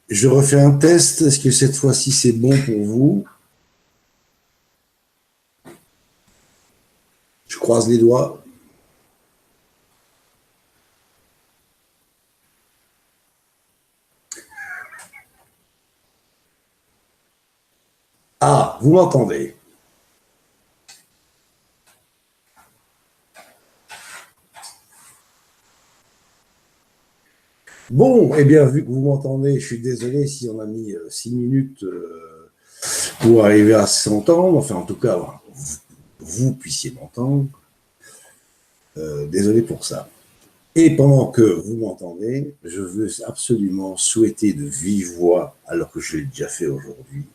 Je refais un test. Est-ce que cette fois-ci c'est bon pour vous? Je croise les doigts. Ah, vous m'entendez? Bon, eh bien, vu que vous m'entendez, je suis désolé si on a mis 6 minutes pour arriver à s'entendre. Enfin, en tout cas, vous puissiez m'entendre. Désolé pour ça. Et pendant que vous m'entendez, je veux absolument souhaiter de vive voix, alors que je l'ai déjà fait aujourd'hui,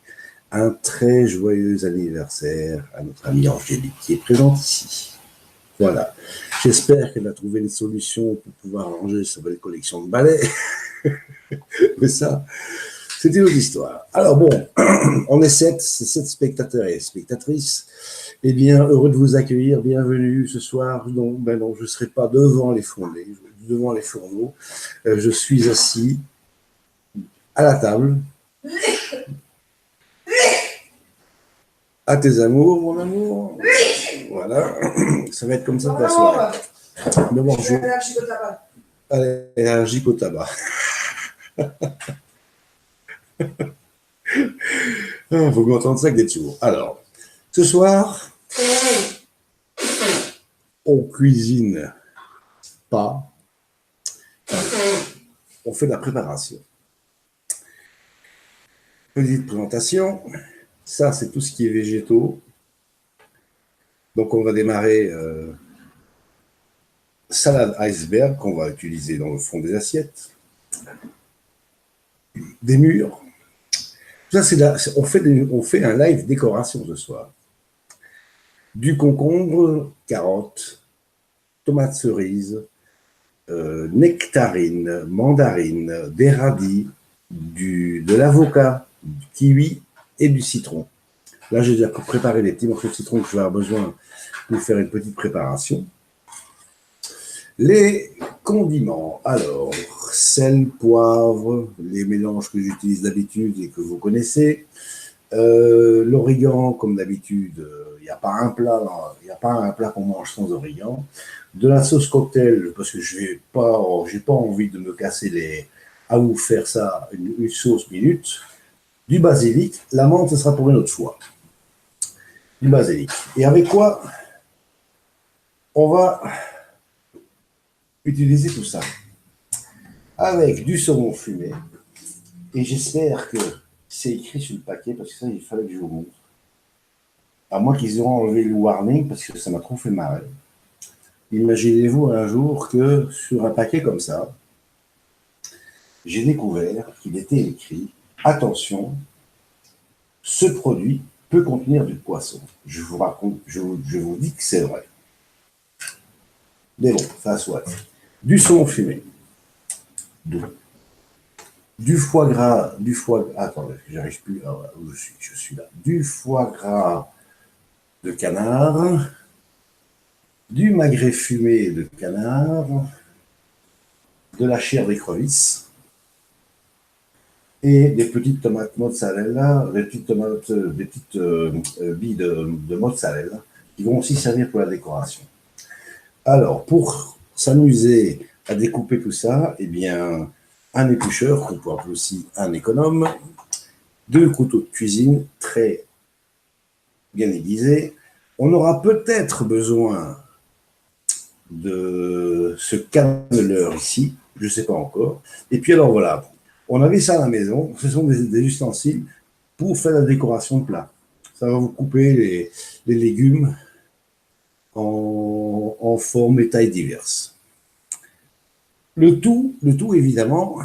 un très joyeux anniversaire à notre amie Angélique qui est présente ici. Voilà. J'espère qu'elle a trouvé une solution pour pouvoir ranger sa belle collection de balais. Mais ça, c'était une autre histoire. Alors bon, on est sept spectateurs et spectatrices. Eh bien, heureux de vous accueillir. Bienvenue ce soir. Non, ben non, je ne serai pas devant les fourneaux. Je suis assis à la table. À tes amours, mon amour. Voilà. Ça va être comme ça toute la soirée. Mais bon, je... Allergique au tabac. Il faut m'entendre ça que des tours. Alors, ce soir, on cuisine pas, on fait de la préparation. Petite présentation, ça c'est tout ce qui est végétaux. Donc on va démarrer salade iceberg qu'on va utiliser dans le fond des assiettes. Des mûres. Ça, on fait un live décoration ce soir. Du concombre, carottes, tomates cerises, nectarines, mandarines, des radis, de l'avocat, du kiwi et du citron. Là, j'ai déjà préparé les petits morceaux de citron que je vais avoir besoin pour faire une petite préparation. Les condiments, alors, sel, poivre, les mélanges que j'utilise d'habitude et que vous connaissez. L'origan, comme d'habitude, il n'y a pas un plat qu'on mange sans origan. De la sauce cocktail, parce que j'ai pas envie de me casser à vous faire ça une sauce minute. Du basilic, la menthe, ce sera pour une autre fois. Du basilic. Et avec quoi on va utiliser tout ça? Avec du saumon fumé. Et j'espère que c'est écrit sur le paquet, parce que ça, il fallait que je vous montre. À moins qu'ils aient enlevé le warning, parce que ça m'a trop fait marrer. Imaginez-vous un jour que sur un paquet comme ça, j'ai découvert qu'il était écrit « Attention, ce produit peut contenir du poisson ». Je vous raconte, je vous dis que c'est vrai. Mais bon, ça soit. Du saumon fumé. Du foie gras, attendez, j'arrive plus à où je suis là. Du foie gras de canard, du magret fumé de canard, de la chair d'écrevisse et des petites tomates mozzarella, des petites billes de mozzarella qui vont aussi servir pour la décoration. Alors, pour s'amuser à découper tout ça, eh bien, un éplucheur, qu'on peut appeler aussi un économe, 2 couteaux de cuisine très bien aiguisés. On aura peut-être besoin de ce canneleur ici, je ne sais pas encore. Et puis alors voilà, on avait ça à la maison, ce sont des ustensiles pour faire la décoration de plat. Ça va vous couper les légumes en formes et tailles diverses. Le tout évidemment,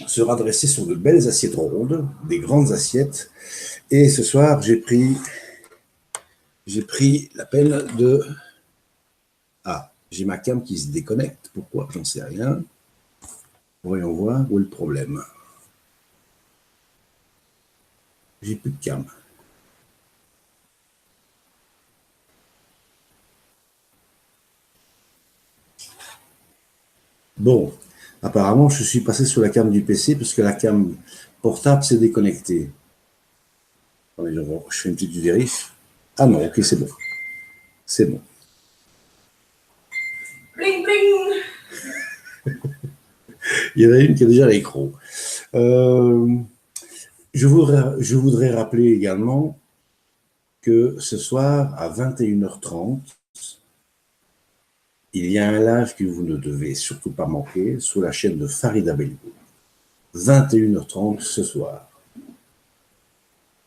sera dressé sur de belles assiettes rondes, des grandes assiettes. Et ce soir, j'ai pris la peine de... Ah, j'ai ma cam qui se déconnecte. Pourquoi? J'en sais rien. Voyons voir où est le problème. J'ai plus de cam. Bon, Apparemment, je suis passé sur la cam du PC parce que la cam portable s'est déconnectée. Attendez, je fais une petite vérif. Ah non, ok, c'est bon. C'est bon. Bling bling. Il y en a une qui a déjà l'écran. Euh, je voudrais rappeler également que ce soir, à 21h30, il y a un live que vous ne devez surtout pas manquer sur la chaîne de Farida Belgo. 21h30 ce soir.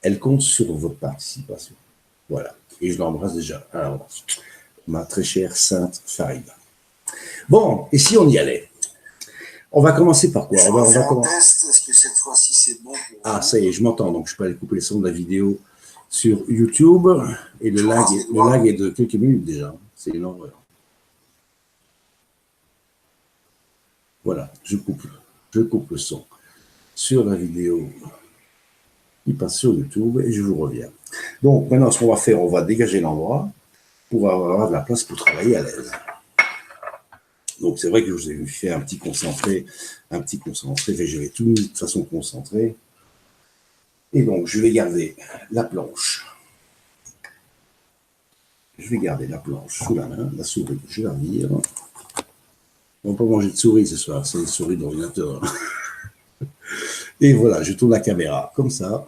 Elle compte sur votre participation. Voilà. Et je l'embrasse déjà. Alors, ma très chère sainte Farida. Bon, et si on y allait? On va commencer par quoi? On va commencer. Est-ce que cette fois-ci c'est bon pour Ah, vous? ça y est, je m'entends, donc je peux aller couper le son de la vidéo sur YouTube. Et le lag est de quelques minutes déjà. C'est une horreur. Voilà, je coupe le son sur la vidéo qui passe sur YouTube et je vous reviens. Donc maintenant, ce qu'on va faire, on va dégager l'endroit pour avoir de la place pour travailler à l'aise. Donc c'est vrai que je vous ai fait un petit concentré, je vais tout de toute façon concentrer. Et donc je vais garder la planche. Je vais garder la planche sous la main, la souris, je vais la vire. On va pas manger de souris ce soir, c'est une souris d'ordinateur. Et voilà, je tourne la caméra comme ça.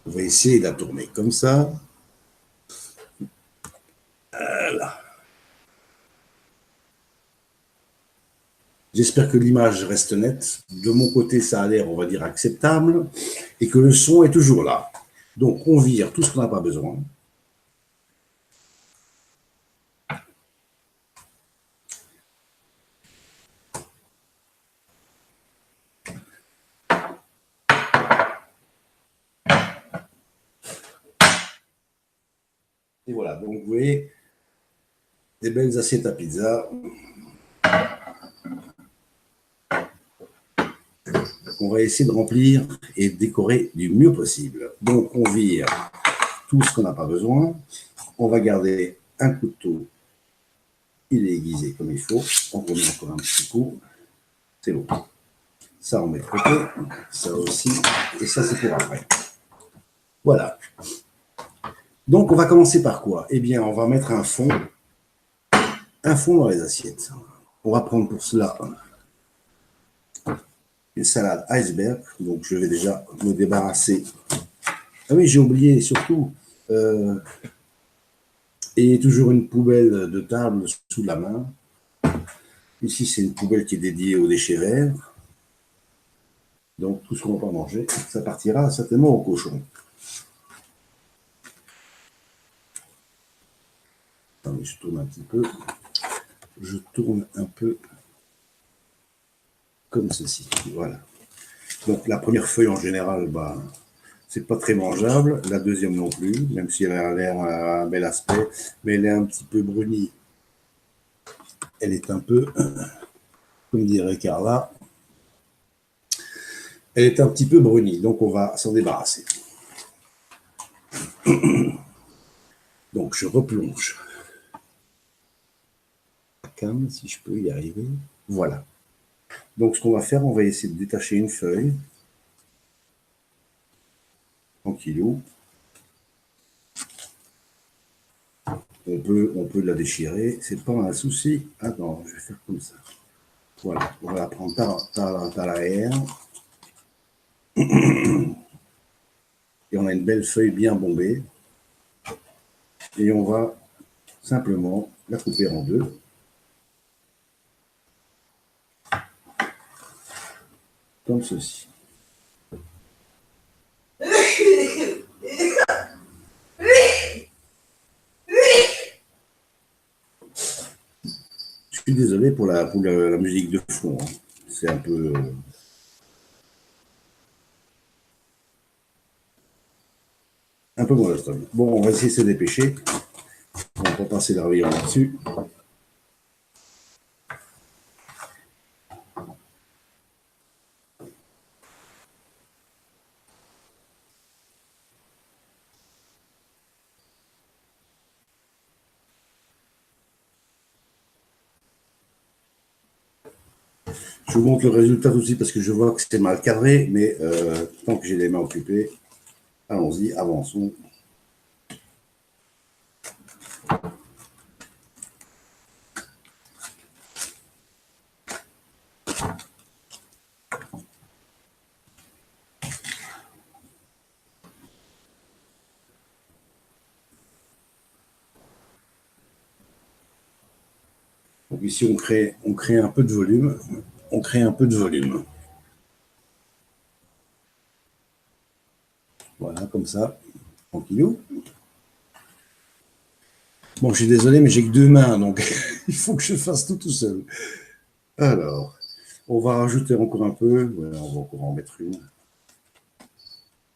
On va essayer de la tourner comme ça. Voilà. J'espère que l'image reste nette. De mon côté, ça a l'air, on va dire, acceptable. Et que le son est toujours là. Donc, on vire tout ce qu'on n'a pas besoin. Et voilà, donc vous voyez, des belles assiettes à pizza. On va essayer de remplir et de décorer du mieux possible. Donc, on vire tout ce qu'on n'a pas besoin. On va garder un couteau. Il est aiguisé comme il faut. On remet encore un petit coup. C'est bon. Ça, on met de côté. Ça aussi. Et ça, c'est pour après. Voilà. Donc, on va commencer par quoi? Eh bien, on va mettre un fond dans les assiettes. On va prendre pour cela une salade iceberg. Donc, je vais déjà me débarrasser. Ah oui, j'ai oublié surtout. Et toujours une poubelle de table sous la main. Ici, c'est une poubelle qui est dédiée aux déchets verts. Donc, tout ce qu'on va pas manger, ça partira certainement au cochon. Attendez, je tourne un petit peu. Je tourne un peu comme ceci. Voilà. Donc, la première feuille, en général, bah, c'est pas très mangeable. La deuxième non plus, même si elle a l'air un bel aspect, mais elle est un petit peu brunie. Elle est un peu, comme dirait Carla, elle est un petit peu brunie, donc on va s'en débarrasser. Donc, je replonge la cam, si je peux y arriver. Voilà. Donc, ce qu'on va faire, on va essayer de détacher une feuille. Tranquillou. On peut la déchirer, c'est pas un souci. Attends, je vais faire comme ça. Voilà, on va la prendre par l'arrière. Et on a une belle feuille bien bombée. Et on va simplement la couper en deux. Comme ceci. Je suis désolé pour la musique de fond. Hein. C'est un peu... un peu monotone. Bon, on va essayer de se dépêcher. On va passer la rayon là-dessus. Je vous montre le résultat tout de suite parce que je vois que c'est mal cadré, mais tant que j'ai les mains occupées, allons-y, avançons. Donc ici, on crée un peu de volume. On crée un peu de volume. Voilà, comme ça, tranquillou. Bon, je suis désolé, mais j'ai que deux mains, donc il faut que je fasse tout seul. Alors, on va rajouter encore un peu. Voilà, on va encore en mettre une.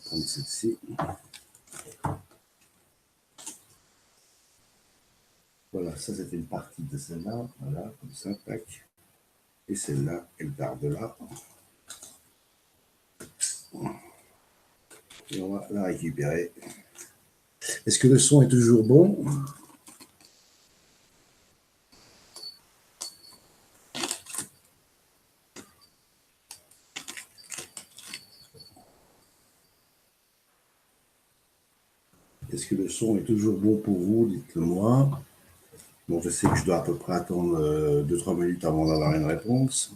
Prendre celle-ci. Voilà, ça c'était une partie de celle-là. Voilà, comme ça, tac. Et celle-là, elle part de là. Et on va la récupérer. Est-ce que le son est toujours bon? Est-ce que le son est toujours bon pour vous? Dites-le moi. Bon, je sais que je dois à peu près attendre 2-3 minutes avant d'avoir une réponse.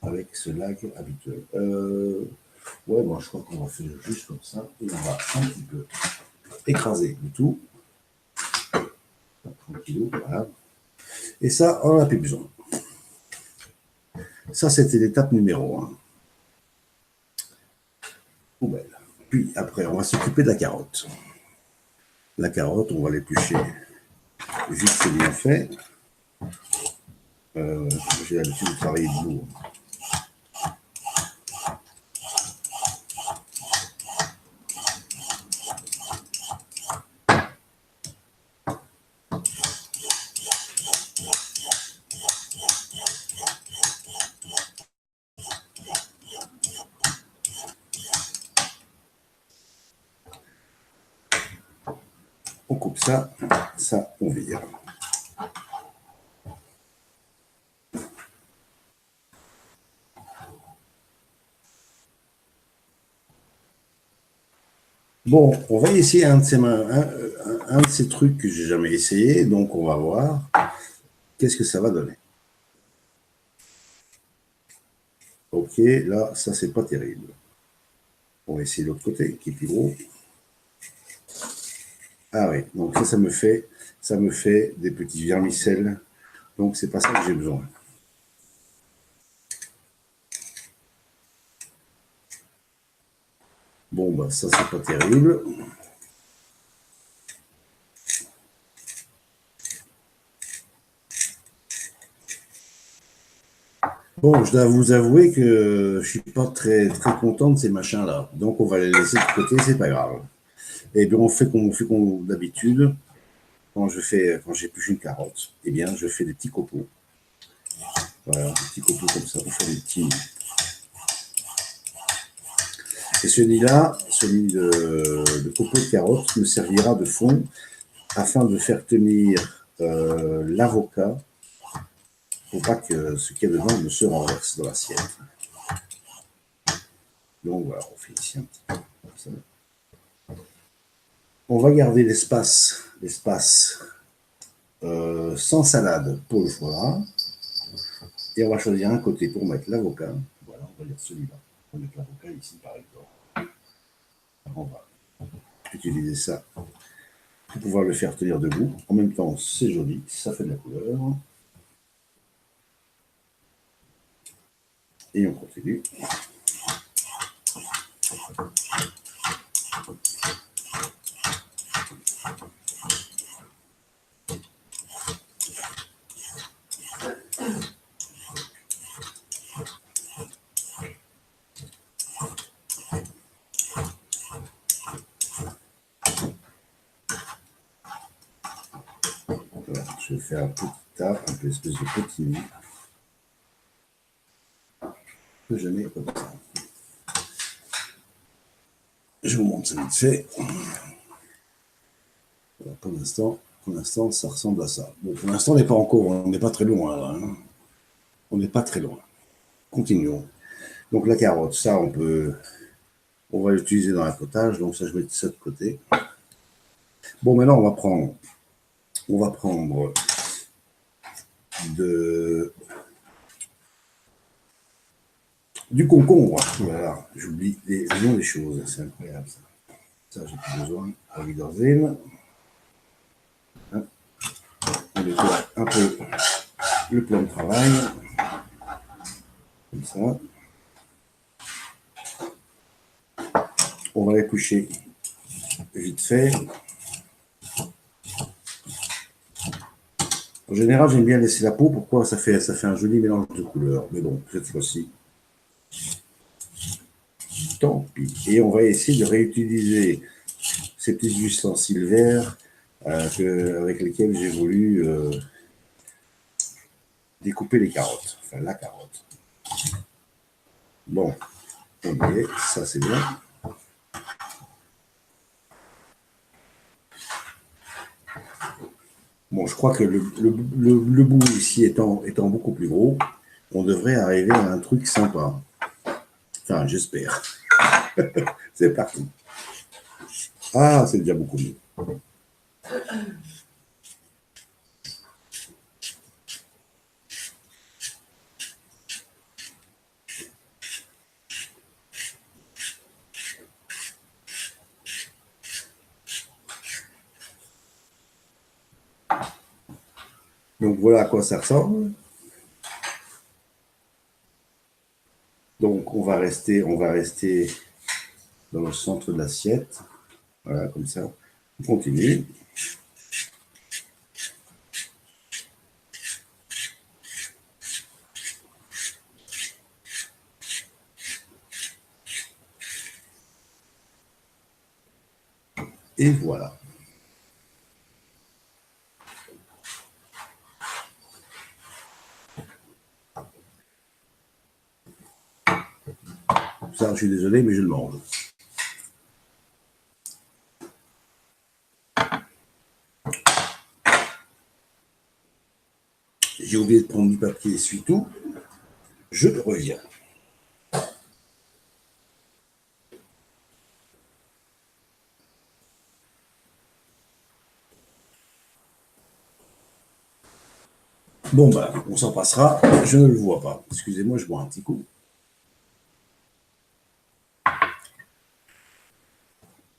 Avec ce lag habituel. Ouais, bon, je crois qu'on va faire juste comme ça. Et on va un petit peu écraser le tout. Tranquillou, voilà. Et ça, on n'a plus besoin. Ça, c'était l'étape numéro 1. Poubelle. Puis après, on va s'occuper de la carotte. La carotte, on va l'éplucher vite, c'est bien fait. J'ai l'habitude de travailler debout. On coupe ça, ça, on vire. Bon, on va essayer un de ces trucs que j'ai jamais essayé, donc on va voir qu'est-ce que ça va donner. Ok, là, ça, c'est pas terrible. On va essayer l'autre côté, qui est plus gros. Ah oui, donc ça me fait des petits vermicelles. Donc, c'est pas ça que j'ai besoin. Bon, bah, ça, c'est pas terrible. Bon, je dois vous avouer que je suis pas très content de ces machins-là. Donc, on va les laisser de côté, c'est pas grave. Et bien, on fait comme d'habitude. Quand j'épluche une carotte, eh bien, je fais des petits copeaux. Voilà, des petits copeaux comme ça pour faire des petits. Et celui-là, celui de copeaux de carotte, me servira de fond afin de faire tenir l'avocat pour pas que ce qu'il y a dedans ne se renverse dans l'assiette. Donc voilà, on fait ici un petit peu comme ça. On va garder l'espace sans salade pour le foie gras. Et on va choisir un côté pour mettre l'avocat. Voilà, on va dire celui-là. On va mettre l'avocat ici, par exemple. On va utiliser ça pour pouvoir le faire tenir debout. En même temps, c'est joli, ça fait de la couleur. Et on continue. Voilà, je vais faire un petit tas, un peu espèce de petit nid que je mets comme ça. Je vous montre ça vite fait. Voilà, pour l'instant, Pour l'instant, ça ressemble à ça. Bon, pour l'instant, on n'est pas très loin, là, hein. On n'est pas très loin. Continuons. Donc la carotte, ça, on va l'utiliser dans un potage, donc ça, je mets ça de côté. Bon, maintenant, on va prendre de, du concombre. Voilà, j'oublie les noms des choses, c'est incroyable ça. Ça, j'ai plus besoin. Ravi d'orzine. Hein, on nettoie un peu le plan de travail, comme ça. On va l'éplucher vite fait. En général, j'aime bien laisser la peau. Pourquoi? Ça fait un joli mélange de couleurs. Mais bon, cette fois-ci, tant pis. Et on va essayer de réutiliser ces petits ustensiles verts avec lesquels j'ai voulu découper les carottes. Enfin, la carotte. Bon, on y est. Ça, c'est bien. Bon, je crois que le bout ici étant beaucoup plus gros, on devrait arriver à un truc sympa. Enfin, j'espère. C'est parti. Ah, c'est déjà beaucoup mieux. Donc voilà à quoi ça ressemble. Donc on va rester dans le centre de l'assiette. Voilà, comme ça. On continue. Et voilà. Ça, je suis désolé, mais je le mange. J'ai oublié de prendre du papier essuie-tout. Je reviens. Bon, ben, on s'en passera. Je ne le vois pas. Excusez-moi, je bois un petit coup.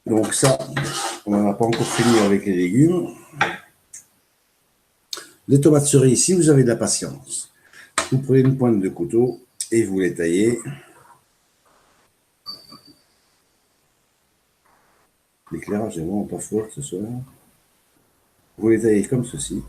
Donc ça, on n'en a pas encore fini avec les légumes. Les tomates cerises, si vous avez de la patience, vous prenez une pointe de couteau et vous les taillez. L'éclairage est vraiment pas fort ce soir. Vous les taillez comme ceci.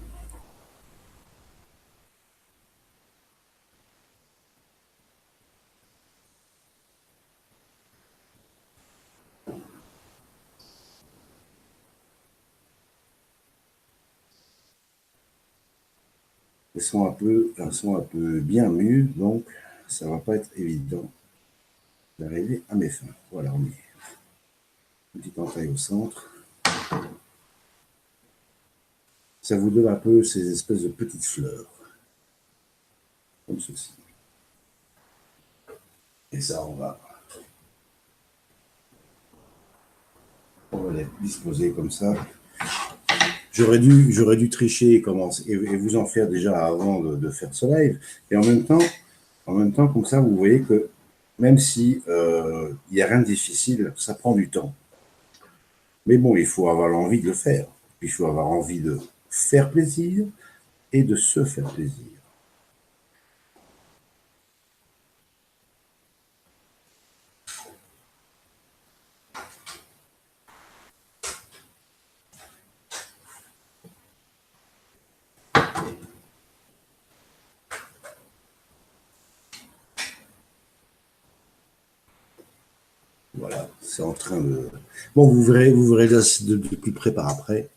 Elles sont un peu bien mûres, donc ça va pas être évident d'arriver à mes fins. Voilà, on y est. Petite entaille au centre. Ça vous donne un peu ces espèces de petites fleurs, comme ceci. Et ça, on va les disposer comme ça. J'aurais dû tricher et vous en faire déjà avant de faire ce live. Et en même temps, comme ça, vous voyez que même si il n'y a rien de difficile, ça prend du temps. Mais bon, il faut avoir l'envie de le faire. Il faut avoir envie de faire plaisir et de se faire plaisir. Voilà, c'est en train de. Bon, vous verrez de plus près par après.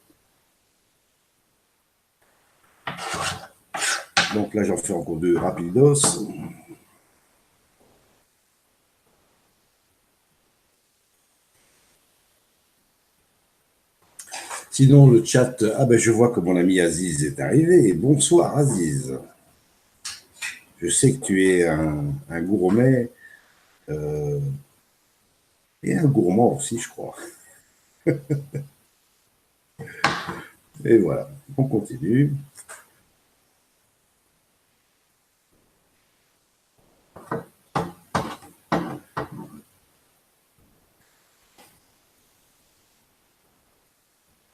Donc là, j'en fais encore deux rapidos. Sinon, le chat, ah ben je vois que mon ami Aziz est arrivé. Bonsoir Aziz. Je sais que tu es un gourmet euh, et un gourmand aussi, je crois. Et voilà, on continue.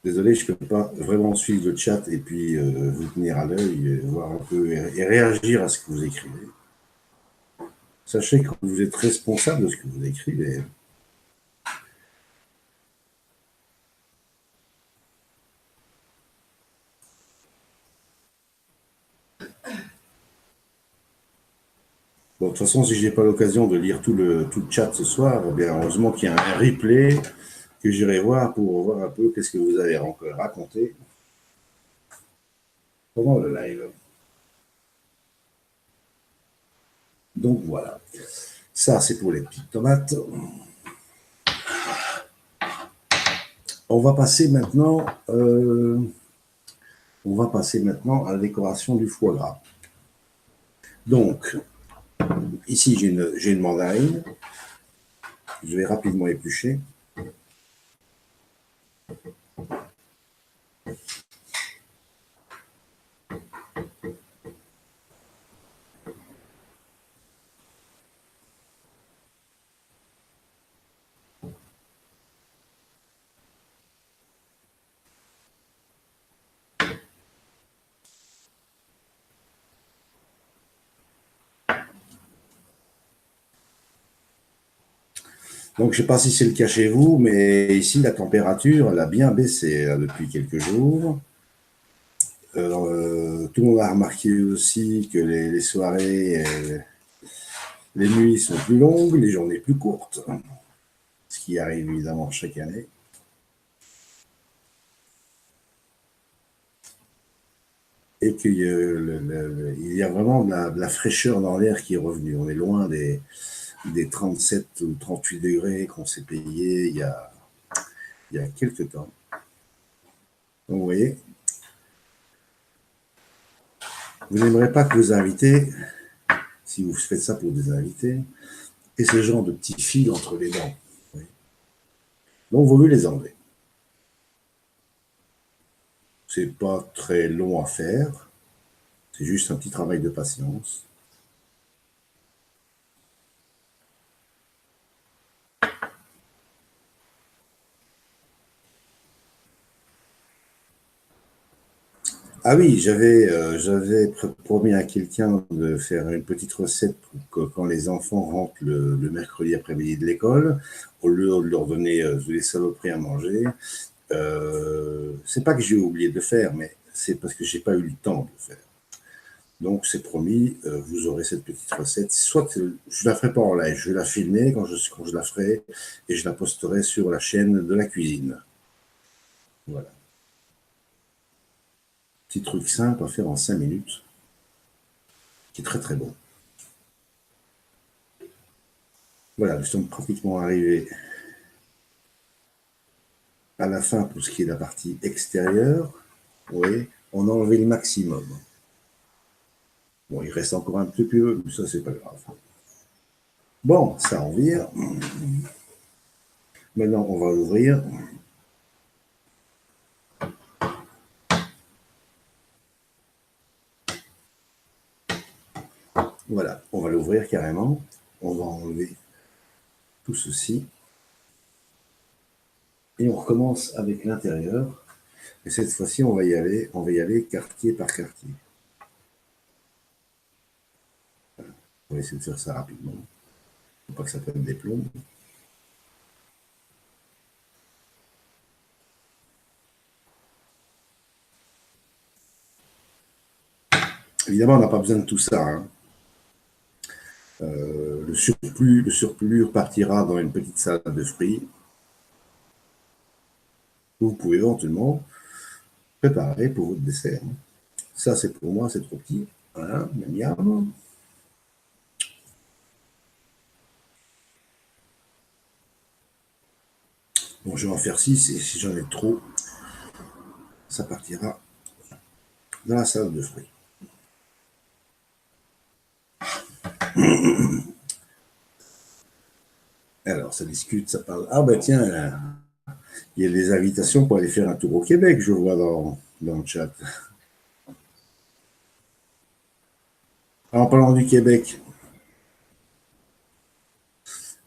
Désolé, je ne peux pas vraiment suivre le chat et puis vous tenir à l'œil, voir un peu et réagir à ce que vous écrivez. Sachez que vous êtes responsable de ce que vous écrivez. Bon, de toute façon, si je n'ai pas l'occasion de lire tout le chat ce soir, eh bien, heureusement qu'il y a un replay que j'irai voir pour voir un peu qu'est-ce que vous avez encore raconté pendant le live. Donc voilà. Ça, c'est pour les petites tomates. On va passer maintenant, à la décoration du foie gras. Donc, ici, j'ai une mandarine. Je vais rapidement éplucher. Donc, je ne sais pas si c'est le cas chez vous, mais ici, la température, elle a bien baissé là, depuis quelques jours. Tout le monde a remarqué aussi que les soirées, les nuits sont plus longues, les journées plus courtes, ce qui arrive évidemment chaque année. Et qu'il y a vraiment de la fraîcheur dans l'air qui est revenue. On est loin des 37 ou 38 degrés qu'on s'est payé il y a quelques temps. Donc, vous voyez, vous n'aimerez pas que vos invités, si vous faites ça pour des invités, aient ce genre de petits fils entre les dents. Oui. Donc, il vaut mieux les enlever. C'est pas très long à faire. C'est juste un petit travail de patience. Ah oui, j'avais promis à quelqu'un de faire une petite recette pour que quand les enfants rentrent le mercredi après-midi de l'école, au lieu de leur donner des saloperies à manger, c'est pas que j'ai oublié de faire, mais c'est parce que j'ai pas eu le temps de le faire. Donc c'est promis, vous aurez cette petite recette. Soit je la ferai pas en live, je vais la filmer quand je la ferai et je la posterai sur la chaîne de la cuisine. Voilà. Petit truc simple à faire en 5 minutes, qui est très très bon. Voilà, nous sommes pratiquement arrivés à la fin pour ce qui est de la partie extérieure. Oui, on a enlevé le maximum. Bon, il reste encore un petit peu, mais ça, c'est pas grave. Bon, ça en vire. Maintenant, on va l'ouvrir. Voilà, on va l'ouvrir carrément. On va enlever tout ceci. Et on recommence avec l'intérieur. Et cette fois-ci, on va y aller quartier par quartier. On va essayer de faire ça rapidement. Faut pas que ça prenne des plombs. Évidemment, on n'a pas besoin de tout ça, hein. Le surplus partira dans une petite salade de fruits. Vous pouvez éventuellement préparer pour votre dessert. Ça, c'est pour moi, c'est trop petit. Voilà, miam miam. Bon, je vais en faire 6 et si j'en ai trop, ça partira dans la salade de fruits. Alors, ça discute, ça parle. Ah ben tiens, il y a des invitations pour aller faire un tour au Québec, je vois dans le chat. En parlant du Québec,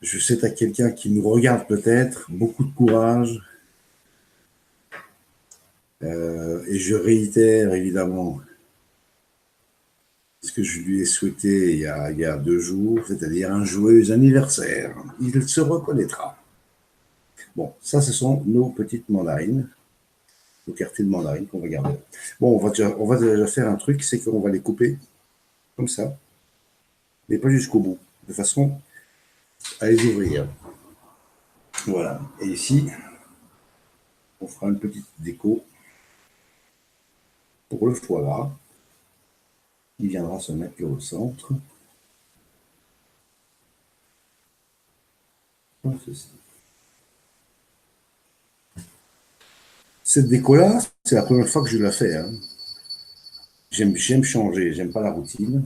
je souhaite à quelqu'un qui nous regarde peut-être beaucoup de courage. Et je réitère évidemment ce que je lui ai souhaité il y a 2 jours, c'est-à-dire un joyeux anniversaire. Il se reconnaîtra. Bon, ça, ce sont nos petites mandarines, nos quartiers de mandarines qu'on va garder. Bon, on va déjà faire un truc, c'est qu'on va les couper comme ça, mais pas jusqu'au bout, de façon à les ouvrir. Voilà. Et ici, on fera une petite déco pour le foie gras. Il viendra se mettre au centre. Comme ceci. Cette déco-là, c'est la première fois que je la fais. Hein. J'aime changer, j'aime pas la routine.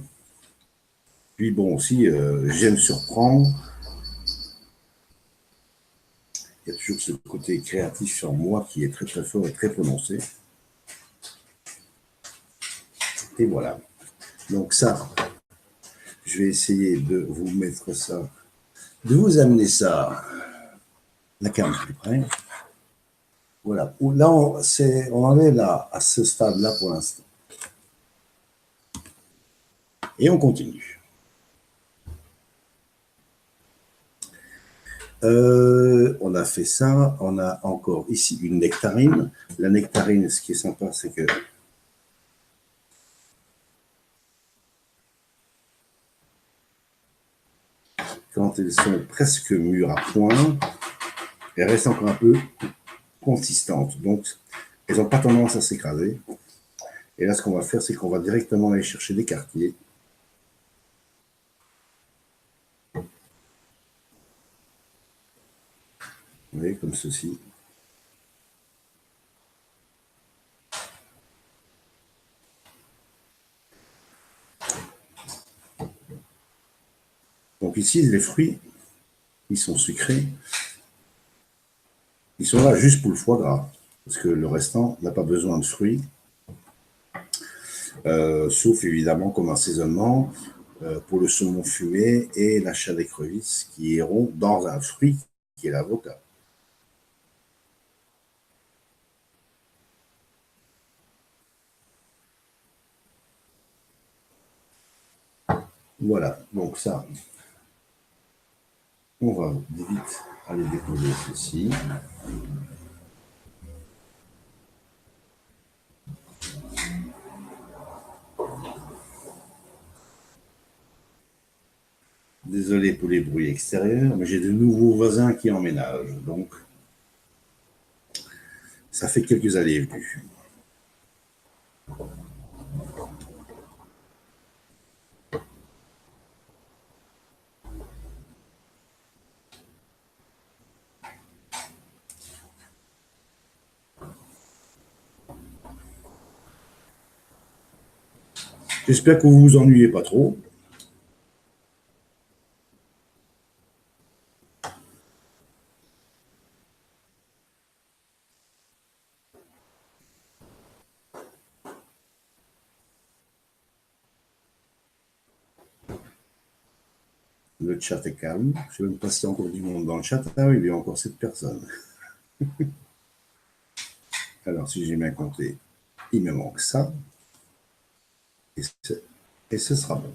Puis bon aussi, j'aime surprendre. Il y a toujours ce côté créatif en moi qui est très très fort et très prononcé. Et voilà. Donc ça, je vais essayer de vous mettre ça, de vous amener ça, la carte plus près. Voilà. Là, on en est là, à ce stade-là pour l'instant. Et on continue. On a fait ça. On a encore ici une nectarine. La nectarine, ce qui est sympa, c'est que quand elles sont presque mûres à point, elles restent encore un peu consistantes. Donc, elles n'ont pas tendance à s'écraser. Et là, ce qu'on va faire, c'est qu'on va directement aller chercher des quartiers. Vous voyez, comme ceci. Donc ici, les fruits, ils sont sucrés. Ils sont là juste pour le foie gras, parce que le restant n'a pas besoin de fruits, sauf évidemment comme assaisonnement pour le saumon fumé et l'achat d'écrevisses qui iront dans un fruit qui est l'avocat. Voilà, donc ça, on va vite aller déposer ceci. Désolé pour les bruits extérieurs, mais j'ai de nouveaux voisins qui emménagent, donc ça fait quelques allées et venues. J'espère que vous vous ennuyez pas trop. Le chat est calme. Je ne sais même pas s'il y a encore du monde dans le chat. Ah oui, il y a encore 7 personnes. Alors, si j'ai bien compté, il me manque ça. Et ce sera bon.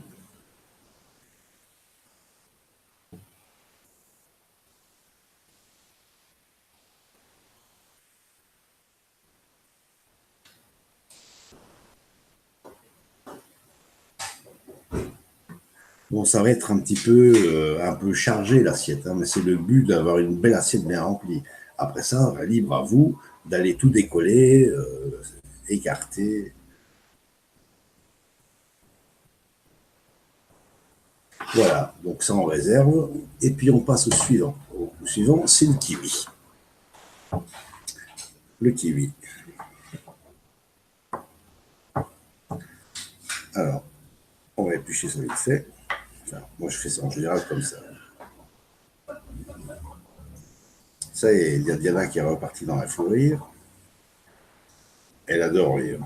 Bon, ça va être un peu chargé l'assiette, hein, mais c'est le but d'avoir une belle assiette bien remplie. Après ça, libre à vous d'aller tout décoller, écarter. Voilà, donc ça on réserve. Et puis on passe au suivant. Au suivant, c'est le kiwi. Le kiwi. Alors, on va éplucher ça vite fait. Enfin, moi, je fais ça en général comme ça. Ça y est, il y a Diana qui est repartie dans la fou rire. Elle adore rire.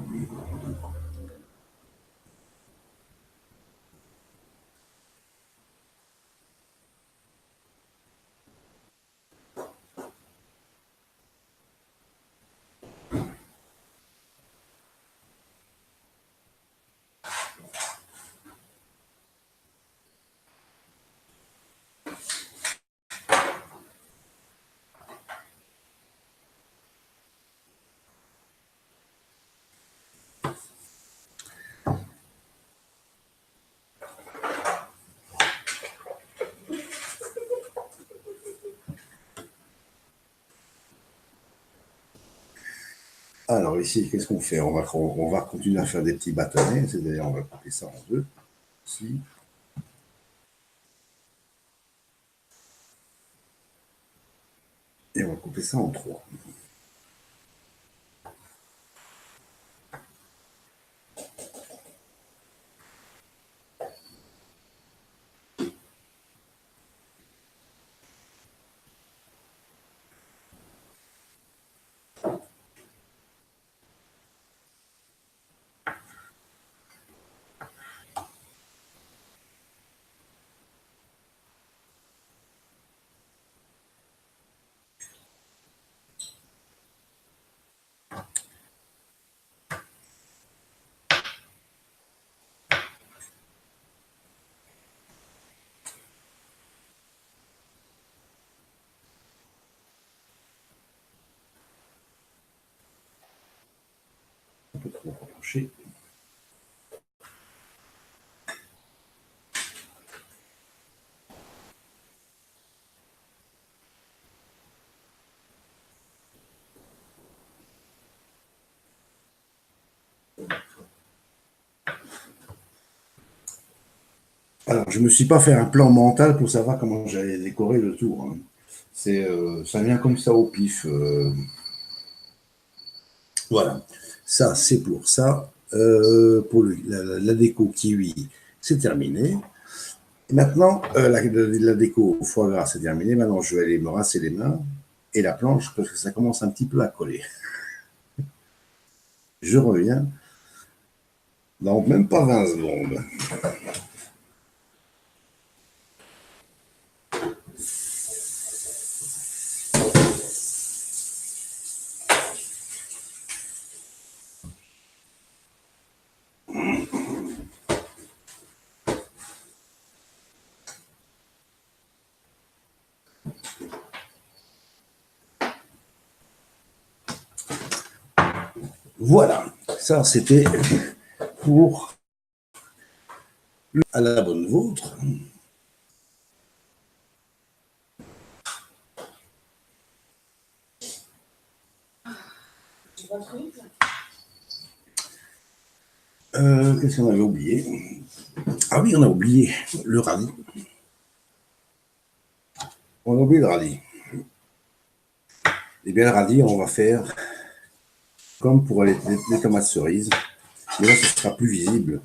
Alors ici, qu'est-ce qu'on fait? On va continuer à faire des petits bâtonnets, c'est-à-dire on va couper ça en deux, ici. Et on va couper ça en trois. Un peu trop rapproché. Alors, je ne me suis pas fait un plan mental pour savoir comment j'allais décorer le tour, hein. Ça vient comme ça au pif. Voilà. Ça, c'est pour ça. Pour la déco kiwi, c'est terminé. Et maintenant, la déco foie gras, c'est terminé. Maintenant, je vais aller me rincer les mains et la planche parce que ça commence un petit peu à coller. Je reviens dans même pas 20 secondes. Voilà, ça c'était pour à la bonne vôtre. Qu'est-ce qu'on avait oublié? Ah oui, on a oublié le radis. On a oublié le radis. Eh bien, le radis, on va faire comme pour les tomates cerises. Mais là, ce sera plus visible.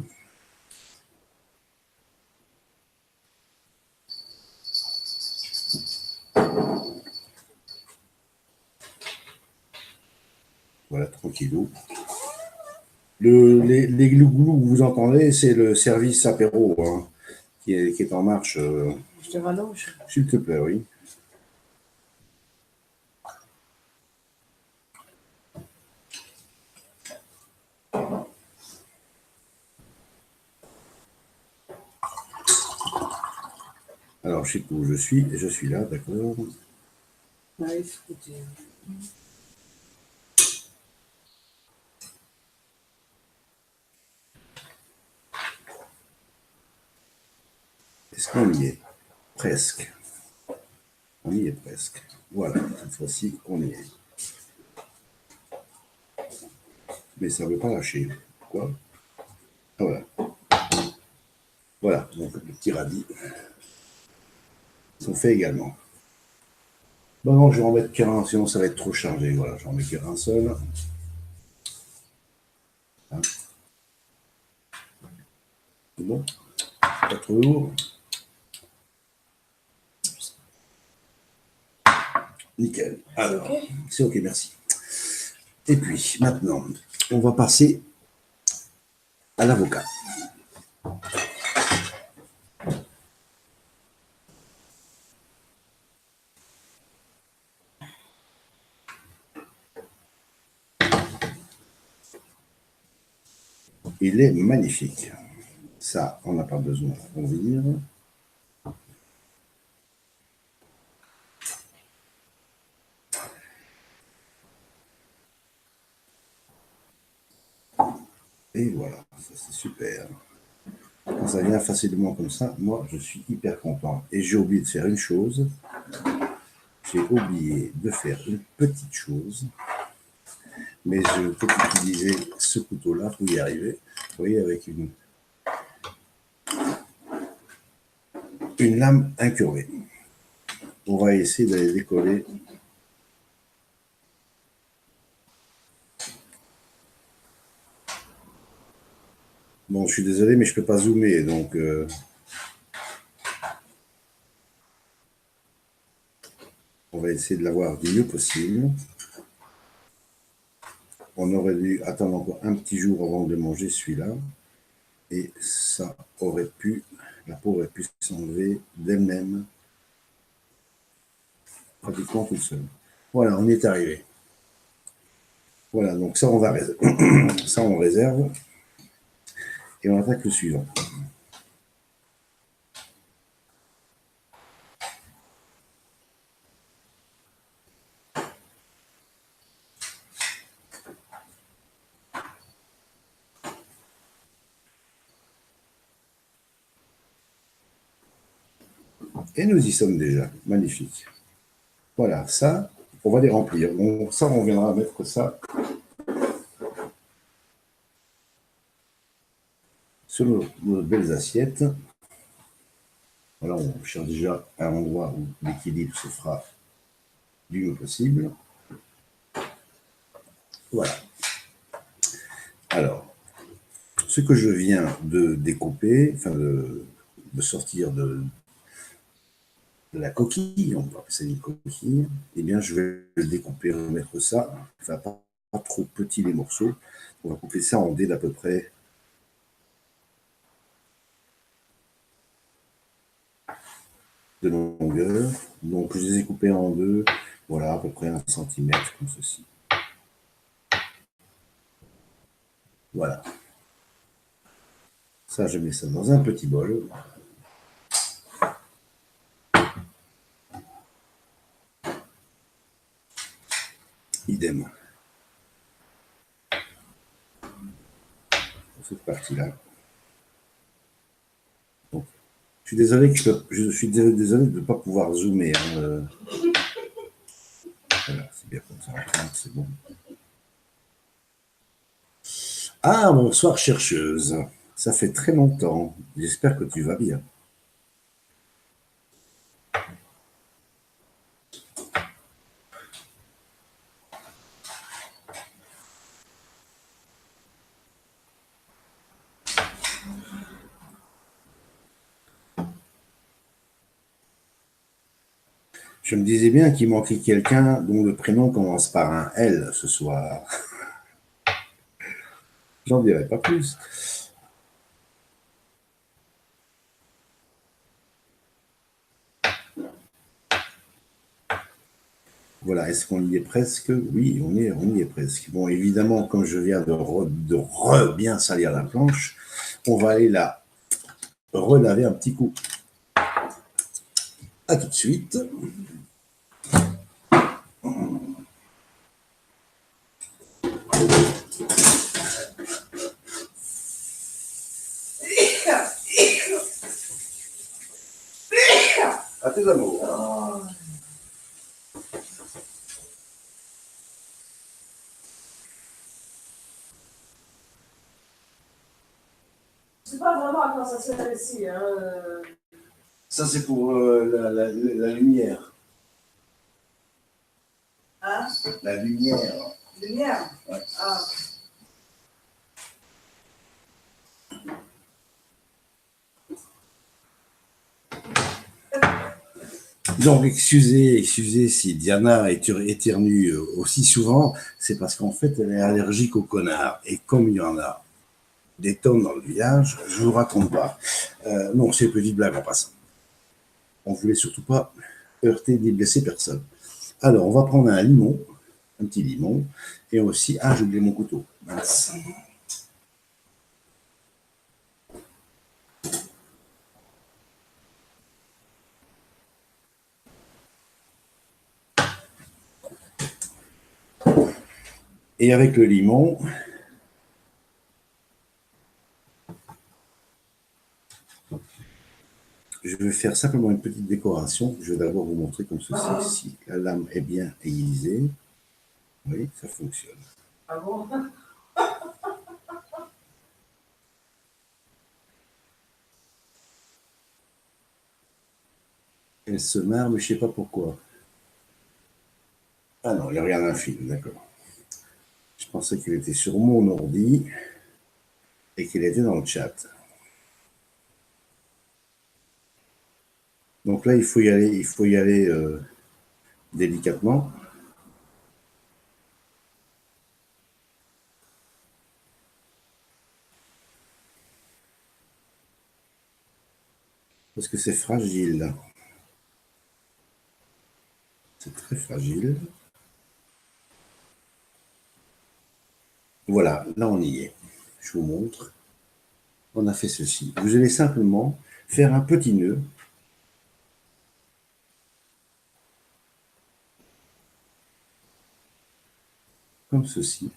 Voilà, tranquillou. Les glou-glou que vous entendez, c'est le service apéro, hein, qui est en marche. Je te rallonge. S'il te plaît, oui. Alors, je sais où je suis là, d'accord. Ouais, écoutez. Est-ce qu'on y est? Presque. On y est presque. Voilà, cette fois-ci, on y est. Mais ça ne veut pas lâcher. Pourquoi? Ah, voilà. Voilà, donc les petits radis sont faits également. Bon, non, je vais en mettre qu'un, sinon ça va être trop chargé. Voilà, j'en mets qu'un seul. Hein. C'est bon? Pas trop lourd? Nickel. Alors, ok? c'est ok, merci. Et puis, maintenant, on va passer à l'avocat. Il est magnifique. Ça, on n'a pas besoin d'en dire. Et voilà, ça c'est super. Quand ça vient facilement comme ça, moi je suis hyper content. Et j'ai oublié de faire une chose. J'ai oublié de faire une petite chose. Mais je peux utiliser ce couteau-là pour y arriver. Vous voyez, avec une lame incurvée. On va essayer d'aller décoller. Bon, je suis désolé, mais je peux pas zoomer, donc on va essayer de l'avoir du mieux possible. On aurait dû attendre encore un petit jour avant de manger celui-là. Et ça aurait pu, la peau aurait pu s'enlever d'elle-même, pratiquement toute seule. Voilà, on y est arrivé. Voilà, donc ça on va ça on réserve et on attaque le suivant. Et nous y sommes déjà, magnifique. Voilà, ça, on va les remplir. Bon, ça, on viendra mettre ça sur nos belles assiettes. Voilà, on cherche déjà un endroit où l'équilibre se fera du mieux possible. Voilà. Alors, ce que je viens de découper, enfin de sortir de la coquille, on va appeler ça une coquille, eh bien je vais le découper, remettre ça, enfin pas trop petit les morceaux, on va couper ça en dés d'à peu près de longueur, donc je les ai coupés en deux, voilà à peu près 1 cm comme ceci. Voilà. Ça, je mets ça dans un petit bol. Idem. Pour cette partie-là. Donc, je suis désolé de ne pas pouvoir zoomer. Hein. Voilà, c'est bien comme ça, c'est bon. Ah, bonsoir chercheuse. Ça fait très longtemps. J'espère que tu vas bien. Je me disais bien qu'il manquait quelqu'un dont le prénom commence par un L ce soir. J'en dirai pas plus. Voilà, est-ce qu'on y est presque? Oui, on y est presque. Bon, évidemment, comme je viens de bien salir la planche, on va aller la relaver un petit coup. À tout de suite. À tes amours. Oh, je sais pas vraiment à quoi ça sert ici. Hein. Ça, c'est pour la lumière. Hein? La lumière. Lumière? Ouais. Ah. Donc, excusez si Diana éternue aussi souvent, c'est parce qu'en fait, elle est allergique aux connards. Et comme il y en a des tonnes dans le village, je ne vous raconte pas. Non, c'est une petite blague en passant. On ne voulait surtout pas heurter ni blesser personne. Alors, on va prendre un limon, un petit limon, et aussi, ah, j'ai oublié mon couteau. Mince. Et avec le limon, je vais faire simplement une petite décoration. Je vais d'abord vous montrer comme ceci. Si la lame est bien aiguisée, oui, ça fonctionne. Ah bon? Elle se marre, mais je ne sais pas pourquoi. Ah non, il regarde un film, d'accord. Je pensais qu'il était sur mon ordi et qu'il était dans le chat. Donc là, il faut y aller délicatement. Parce que c'est fragile. C'est très fragile. Voilà, là on y est. Je vous montre. On a fait ceci. Vous allez simplement faire un petit nœud. Comme ceci.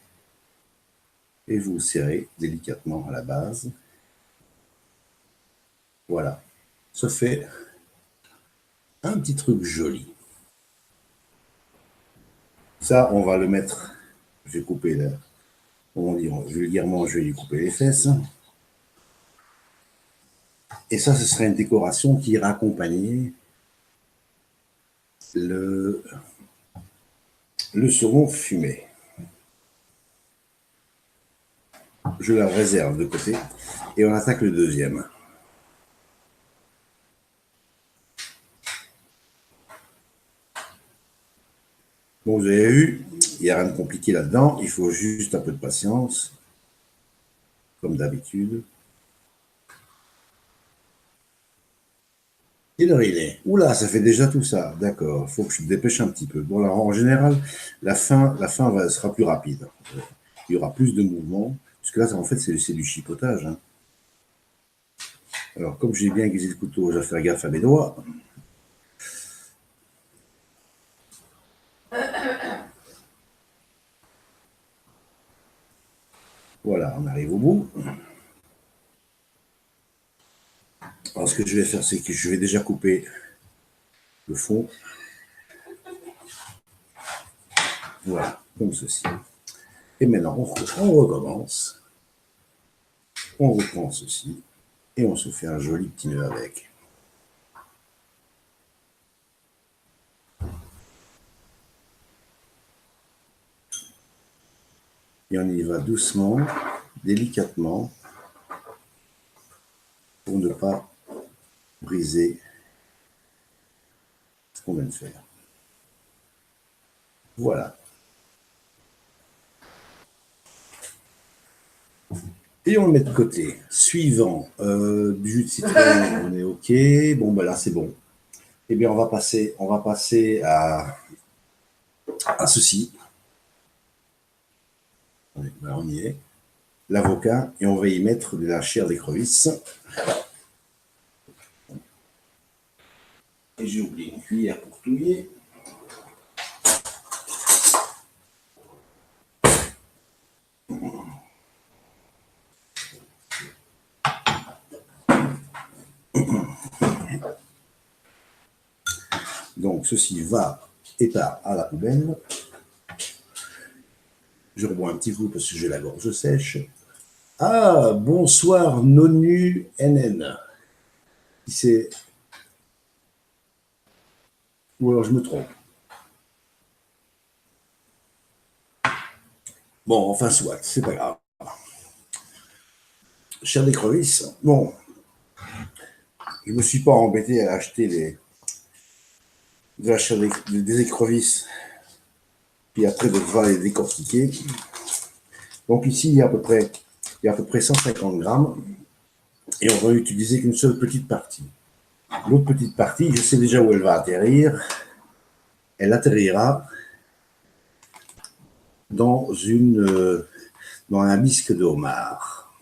Et vous serrez délicatement à la base. Voilà. Ça fait un petit truc joli. Ça, on va le mettre. Je vais couper là. On va dire vulgairement, je vais lui couper les fesses. Et ça, ce serait une décoration qui ira accompagner le second fumé. Je la réserve de côté et on attaque le deuxième. Bon, vous avez vu, il n'y a rien de compliqué là-dedans. Il faut juste un peu de patience, comme d'habitude. Quelle heure il est? Oula, ça fait déjà tout ça. D'accord, il faut que je me dépêche un petit peu. Bon, alors, en général, la fin sera plus rapide. Il y aura plus de mouvements. Parce que là, en fait, c'est du chipotage. Hein. Alors, comme j'ai bien aiguisé le couteau, je vais faire gaffe à mes doigts. Voilà, on arrive au bout. Alors, ce que je vais faire, c'est que je vais déjà couper le fond. Voilà, comme ceci. Et maintenant, on recommence. On reprend ceci. Et on se fait un joli petit nœud avec. Et on y va doucement, délicatement, pour ne pas briser ce qu'on vient de faire. Voilà. Et on le met de côté. Suivant, du jus de citron, on est OK. Bon, ben là, c'est bon. Eh bien, on va passer à ceci. Ben, on y est. L'avocat, et on va y mettre de la chair d'écrevisse. Et j'ai oublié une cuillère pour touiller. Donc, ceci va et part à la poubelle. Je rebois un petit coup parce que j'ai la gorge sèche. Ah, bonsoir, Nonu NN. C'est... Ou alors je me trompe. Bon, enfin, soit, c'est pas grave. Chair d'écrevisse. Bon, je me suis pas embêté à acheter la chair des écrevisses, puis après de devoir les décortiquer. Donc ici, il y a à peu près 150 grammes, et on va utiliser qu'une seule petite partie. L'autre petite partie, je sais déjà où elle va atterrir. Elle atterrira dans dans un bisque de homard.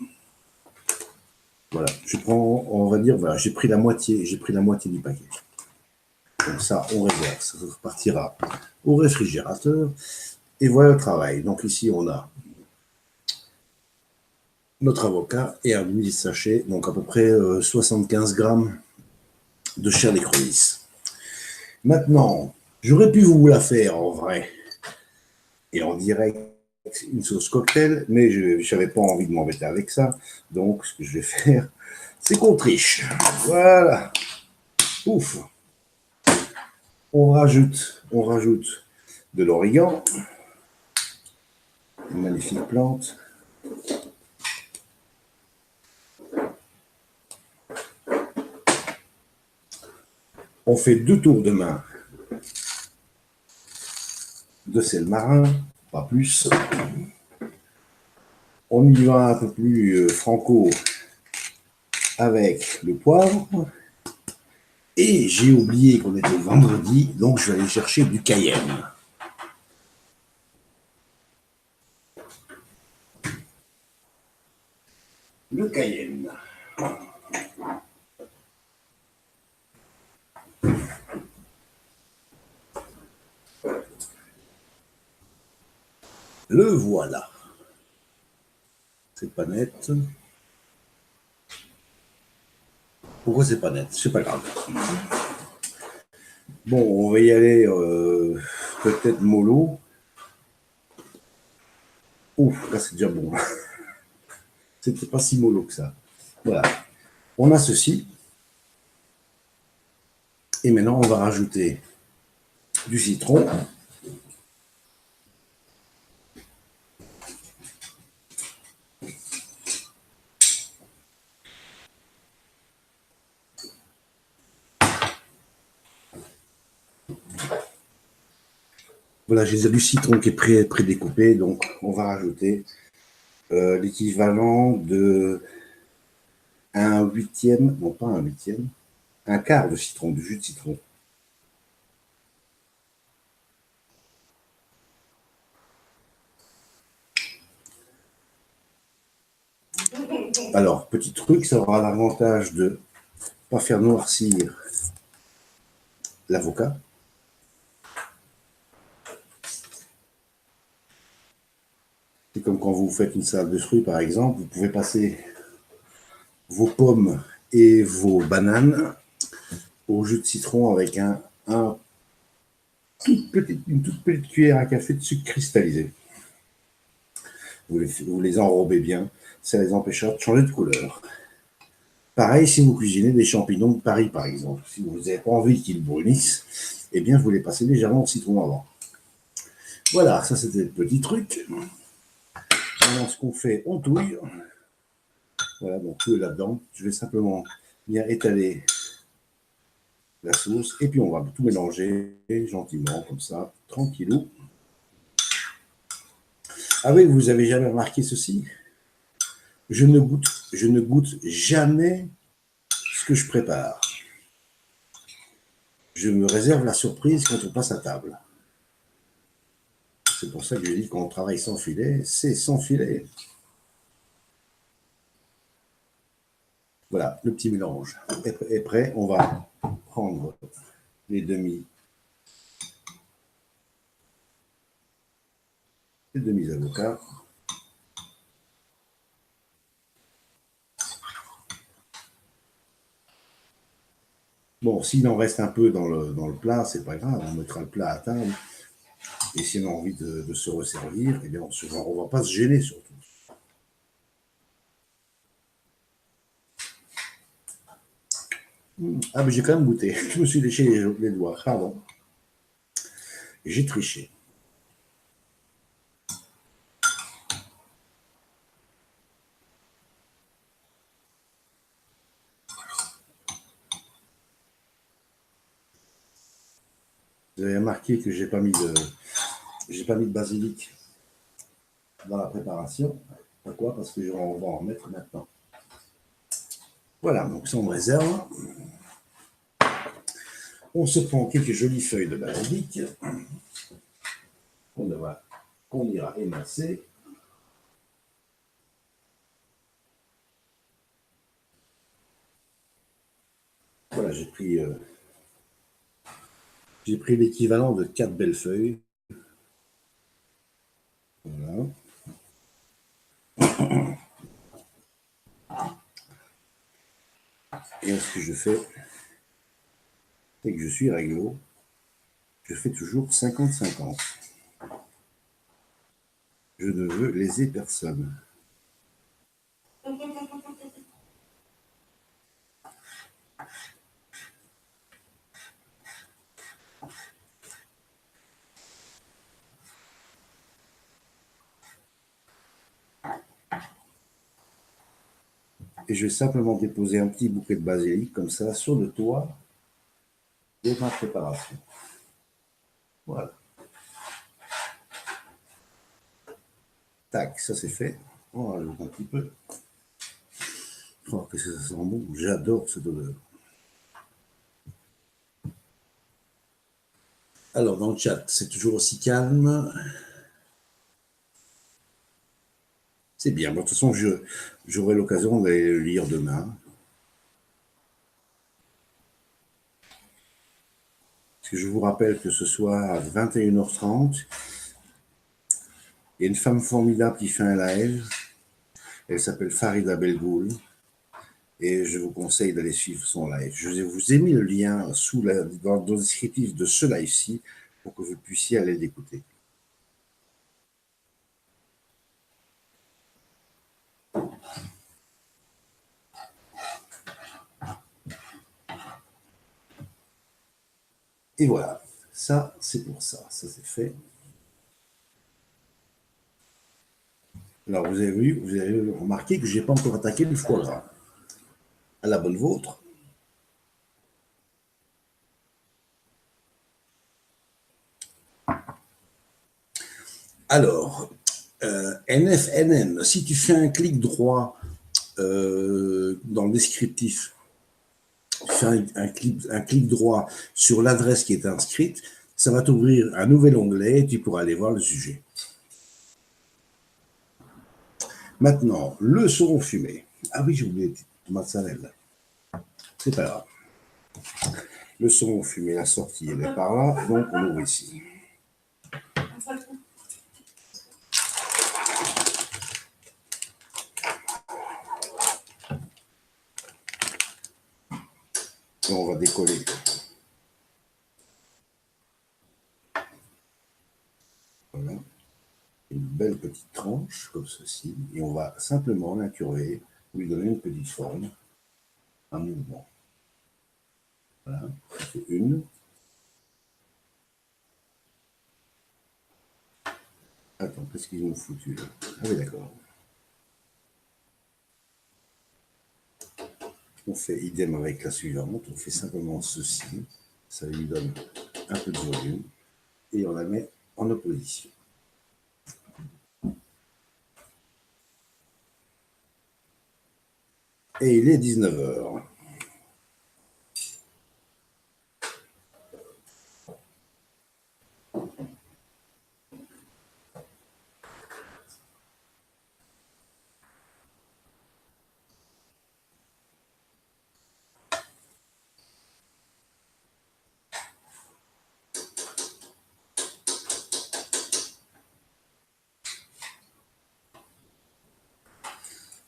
Voilà, je prends, on va dire, voilà, j'ai pris la moitié du paquet. Donc ça, on réserve, ça repartira au réfrigérateur. Et voilà le travail. Donc ici, on a notre avocat et un demi-sachet, donc à peu près 75 grammes de chair d'écrevisse. Maintenant, j'aurais pu vous la faire en vrai et en direct une sauce cocktail, mais je n'avais pas envie de m'embêter avec ça. Donc, ce que je vais faire, c'est qu'on triche. Voilà. Ouf. On rajoute de l'origan, une magnifique plante. On fait 2 tours de main de sel marin, pas plus. On y va un peu plus franco avec le poivre. Et j'ai oublié qu'on était vendredi, donc je vais aller chercher du cayenne. Le cayenne. Le voilà. C'est pas net. Pourquoi c'est pas net? C'est pas grave. Bon, on va y aller peut-être mollo. Ouf, là c'est déjà bon. C'était pas si mollo que ça. Voilà. On a ceci. Et maintenant, on va rajouter du citron. Voilà, j'ai du citron qui est pré-découpé, donc on va rajouter l'équivalent de un huitième, non pas un huitième, un quart de citron, du jus de citron. Alors, petit truc, ça aura l'avantage de ne pas faire noircir l'avocat. C'est comme quand vous faites une salade de fruits, par exemple, vous pouvez passer vos pommes et vos bananes au jus de citron avec une toute petite cuillère à café de sucre cristallisé. Vous les enrobez bien, ça les empêchera de changer de couleur. Pareil, si vous cuisinez des champignons de Paris, par exemple, si vous n'avez pas envie qu'ils brunissent, eh bien, vous les passez légèrement au citron avant. Voilà, ça c'était le petit truc. Maintenant, ce qu'on fait, on touille. Voilà, donc tout est là-dedans. Je vais simplement bien étaler la sauce et puis on va tout mélanger gentiment, comme ça, tranquillou. Ah oui, vous avez jamais remarqué ceci? Je ne goûte jamais ce que je prépare. Je me réserve la surprise quand on passe à table. C'est pour ça que je dis qu'on travaille sans filet, c'est sans filet. Voilà, le petit mélange est prêt. On va prendre les demi-avocats. Bon, s'il en reste un peu dans le plat, c'est pas grave, on mettra le plat à table. Et si on a envie de se resservir, eh bien on ne va pas se gêner surtout. Ah, mais j'ai quand même goûté. Je me suis léché les doigts. Pardon. J'ai triché. Vous avez remarqué que j'ai pas mis de basilic dans la préparation. Pourquoi? Parce que on va en mettre maintenant. Voilà, donc ça on réserve. On se prend quelques jolies feuilles de basilic qu'on ira émincer. Voilà, j'ai pris l'équivalent de 4 belles feuilles. Voilà. Et ce que je fais, c'est que je suis réglo. Je fais toujours 50-50. Je ne veux léser personne. Et je vais simplement déposer un petit bouquet de basilic comme ça sur le toit de ma préparation. Voilà. Tac, ça c'est fait. On rajoute un petit peu. Oh, que ça sent bon. J'adore cette odeur. Alors, dans le chat, c'est toujours aussi calme. C'est bien. Bon, de toute façon, j'aurai l'occasion d'aller le lire demain. Parce que je vous rappelle que ce soir, à 21h30, il y a une femme formidable qui fait un live. Elle s'appelle Farida Belgoul. Et je vous conseille d'aller suivre son live. Je vous ai mis le lien dans le descriptif de ce live-ci pour que vous puissiez aller l'écouter. Et voilà, ça c'est pour ça, ça c'est fait. Alors vous avez remarqué que je n'ai pas encore attaqué le foie gras. À la bonne vôtre. Alors, NFNM, si tu fais un clic droit dans le descriptif, tu fais un clic droit sur l'adresse qui est inscrite, ça va t'ouvrir un nouvel onglet et tu pourras aller voir le sujet. Maintenant, le saumon fumé. Ah oui, j'ai oublié tomate salade. C'est pas grave. Le saumon fumé, la sortie, elle est par là, donc on ouvre ici. Et on va décoller. Voilà. Une belle petite tranche, comme ceci. Et on va simplement l'incurver, lui donner une petite forme, un mouvement. Voilà, ça fait une. Attends, qu'est-ce qu'ils ont foutu là? Ah oui, d'accord. On fait idem avec la suivante, on fait simplement ceci, ça lui donne un peu de volume, et on la met en opposition. Et il est 19h.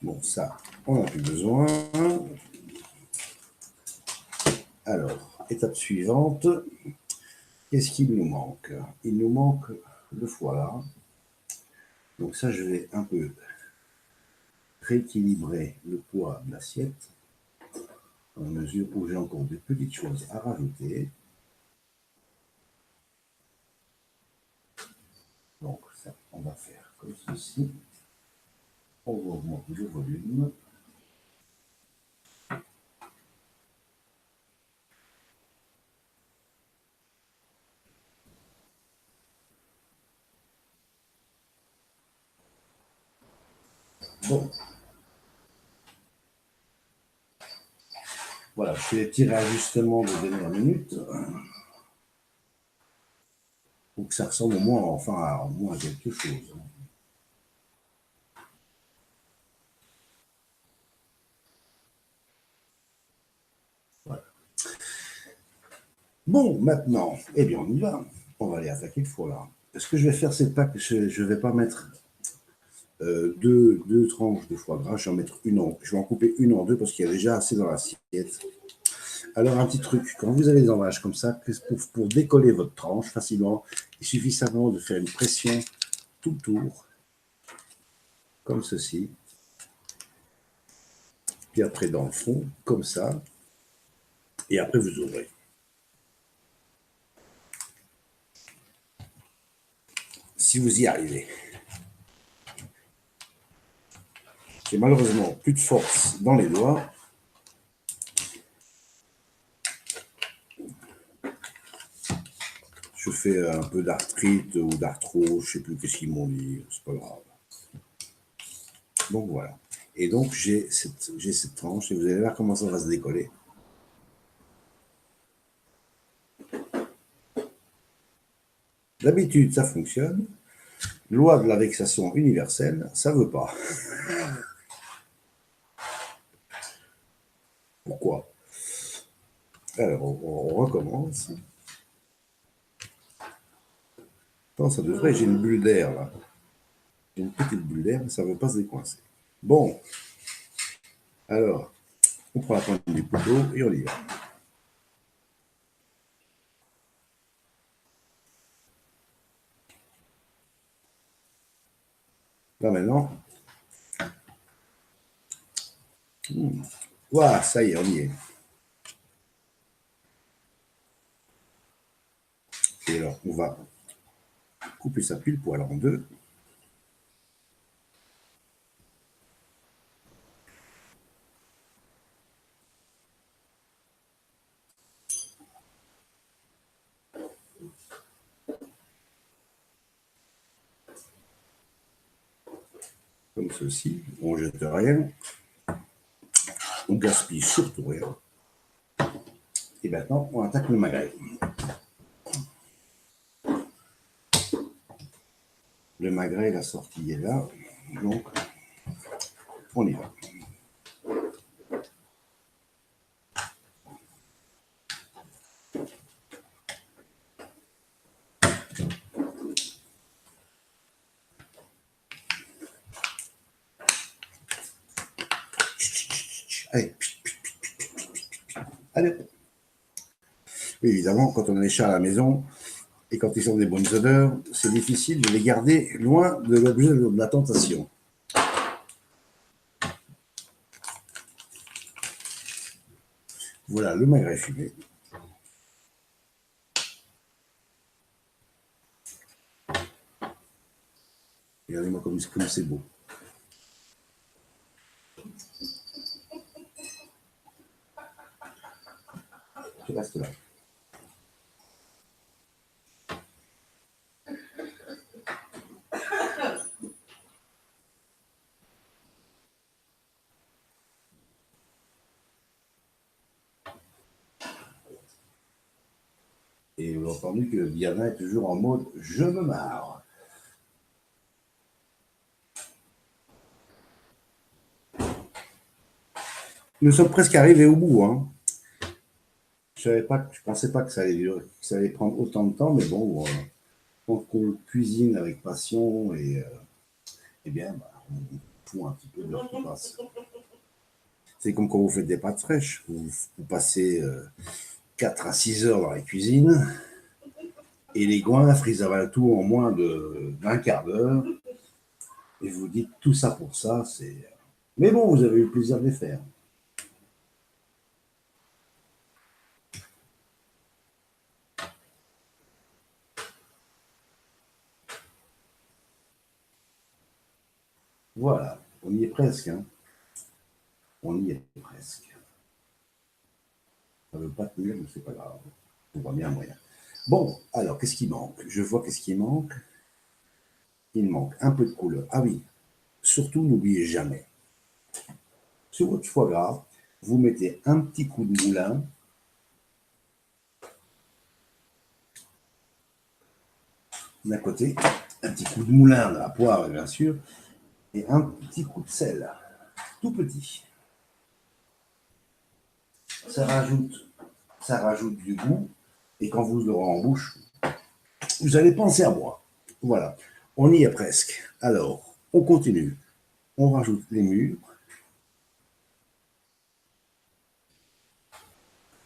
Bon, ça, on n'a plus besoin. Alors, étape suivante, qu'est-ce qu'il nous manque? Il nous manque le foie gras. Donc ça, je vais un peu rééquilibrer le poids de l'assiette, dans la mesure où j'ai encore des petites choses à rajouter. Donc ça, on va faire comme ceci. On va augmenter le volume. Bon. Voilà, je fais les petits réajustements de dernière minute pour que ça ressemble au moins à quelque chose. Voilà. Bon, maintenant, eh bien, on y va. On va aller attaquer le foie. Ce que je vais faire, c'est pas que je ne vais pas mettre deux tranches de foie gras. Je vais en mettre je vais en couper une en deux parce qu'il y a déjà assez dans l'assiette. Alors, un petit truc, quand vous avez des emballages comme ça, pour décoller votre tranche facilement, il suffit simplement de faire une pression tout le tour, comme ceci. Puis après, dans le fond, comme ça. Et après, vous ouvrez. Si vous y arrivez. J'ai malheureusement plus de force dans les doigts. Je fais un peu d'arthrite ou d'arthrose, je ne sais plus qu'est-ce qu'ils m'ont dit, c'est pas grave. Donc voilà. Et donc j'ai cette tranche et vous allez voir comment ça va se décoller. D'habitude, ça fonctionne. Loi de la vexation universelle, ça ne veut pas. Pourquoi? Alors, on recommence. Non, ça devrait, j'ai une bulle d'air là. J'ai une petite bulle d'air, mais ça ne veut pas se décoincer. Bon. Alors, on prend la pointe du couteau et on y va. Là maintenant. Voilà, ça y est, on y est. Et alors, on va couper sa pile poêle en deux. Comme ceci. On ne jette rien. On gaspille surtout rien. Et maintenant, on attaque le magret. Le magret, la sortie est là. Donc, on y va. Allez. Allez. Évidemment, quand on a les chats à la maison et quand ils ont des bonnes odeurs, c'est difficile de les garder loin de l'objet de la tentation. Voilà, le magret fumé. Regardez-moi comme c'est beau. Je reste là. Et vous avez entendu que Diana est toujours en mode « je me marre ». Nous sommes presque arrivés au bout. Hein. Je ne pensais pas que ça allait prendre autant de temps, mais bon, quand on cuisine avec passion eh bien, on fout un petit peu de l'heure qui passe. C'est comme quand vous faites des pâtes fraîches. Vous passez 4 à 6 heures dans la cuisine et les goinfres, ils avalent tout en moins d'un quart d'heure. Et vous dites tout ça pour ça, c'est. Mais bon, vous avez eu le plaisir de les faire. Voilà, on y est presque. Hein. On y est presque. Ça ne veut pas tenir, mais c'est pas grave. On voit bien un moyen. Bon, alors, qu'est-ce qui manque? Je vois qu'est-ce qui manque. Il manque un peu de couleur. Ah oui, surtout n'oubliez jamais, sur votre foie gras, vous mettez un petit coup de moulin, d'un côté, un petit coup de moulin à poivre, bien sûr, et un petit coup de sel, tout petit. Ça rajoute du goût, et quand vous l'aurez en bouche, vous allez penser à moi. Voilà, on y est presque. Alors, on continue. On rajoute les mûres.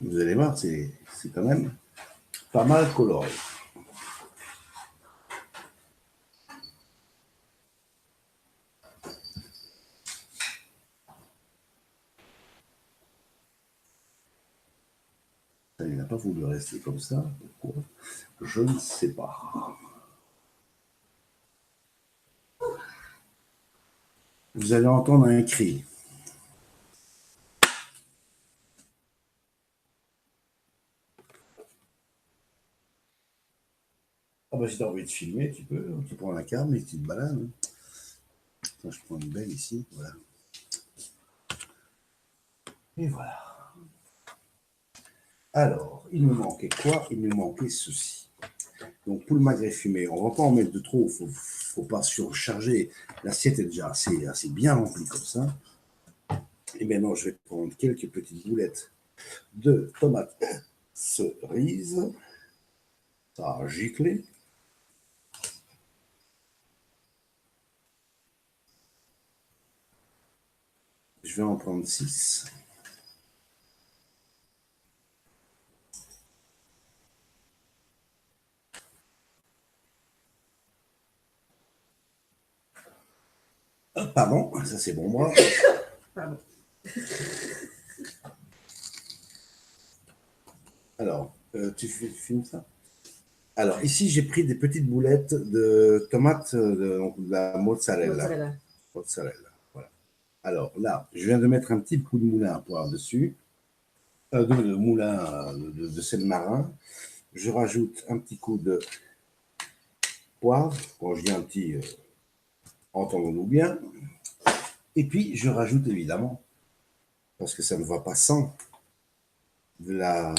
Vous allez voir, c'est quand même pas mal coloré. Ça, il n'a pas voulu rester comme ça. Pourquoi? Je ne sais pas. Vous allez entendre un cri. Ah bah si t'as envie de filmer, tu prends la cam et tu te balades. Hein. Attends, je prends une belle ici, voilà. Et voilà. Alors, il me manquait quoi? Il me manquait ceci. Donc pour le magret fumé, on ne va pas en mettre de trop, il ne faut pas surcharger. L'assiette est déjà assez bien remplie comme ça. Et maintenant, je vais prendre quelques petites boulettes de tomates cerises. Ça a giclé. Je vais en prendre 6. Pardon, ça c'est bon moi. Pardon. Alors, tu filmes ça? Alors, ici, j'ai pris des petites boulettes de tomates, de la mozzarella. Mozzarella, voilà. Alors là, je viens de mettre un petit coup de moulin à poire dessus, de moulin de sel marin. Je rajoute un petit coup de poivre, quand je dis un petit, entendons-nous bien. Et puis, je rajoute évidemment, parce que ça ne va pas sans, de la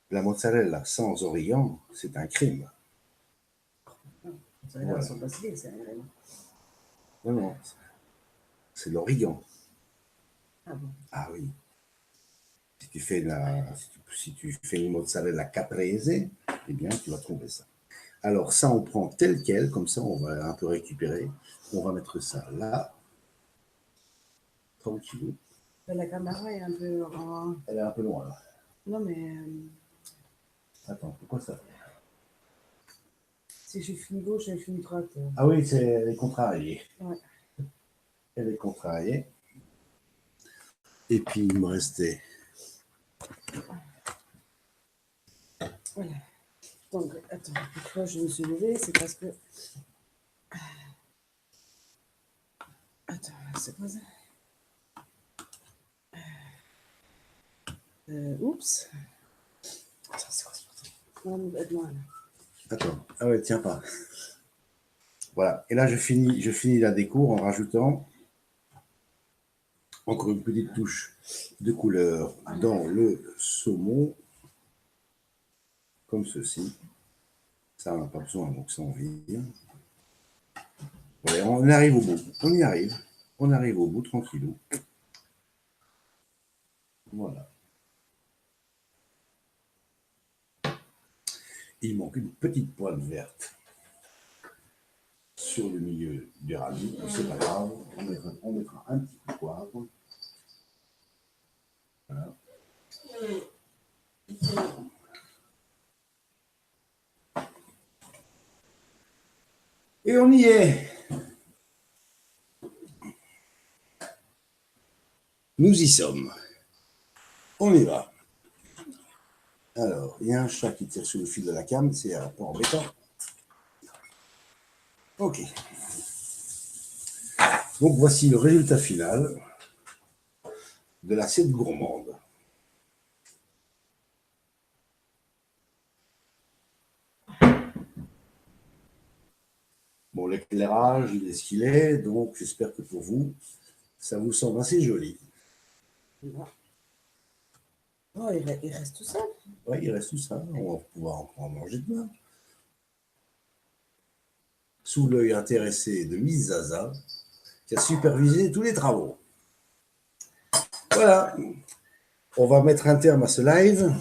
mozzarella sans origan, c'est un crime. Voilà. Sans basilic, c'est agréable. Non, non, c'est l'origan. Ah bon? Ah oui. Si tu fais une mozzarella caprese, eh bien, tu vas trouver ça. Alors, ça, on prend tel quel, comme ça, on va un peu récupérer. On va mettre ça là, tranquille. La caméra est un peu. Elle est un peu loin, là. Non, mais. Attends, pourquoi ça? Si je filme gauche, je filme droite. Ah oui, elle est contrariée. Ouais. Elle est contrariée. Et puis, il me restait. Voilà. Donc, attends, pourquoi je me suis levée? C'est parce que. Attends, c'est quoi ça? Oups. Attends, c'est quoi ce bordel? Non, aide-moi là. Attends. Ah ouais, tiens pas. Voilà. Et là, je finis la déco en rajoutant encore une petite touche de couleur dans le saumon, comme ceci. Ça, on n'a pas besoin, donc ça, on vire. Voilà, on arrive au bout. On y arrive. On arrive au bout, tranquillou. Voilà. Il manque une petite pointe verte sur le milieu du radis. C'est pas grave. On mettra un petit coup de poivre. Voilà. Et on y est. Nous y sommes. On y va. Alors, il y a un chat qui tire sur le fil de la cam, c'est un peu embêtant. Ok. Donc voici le résultat final de l'assiette gourmande. Bon, Bon, l'éclairage, il est ce qu'il est, donc j'espère que pour vous, ça vous semble assez joli. Oh, il reste tout ça. Oui, il reste tout ça. On va pouvoir encore en manger demain. Sous l'œil intéressé de Miss Zaza, qui a supervisé tous les travaux. Voilà. On va mettre un terme à ce live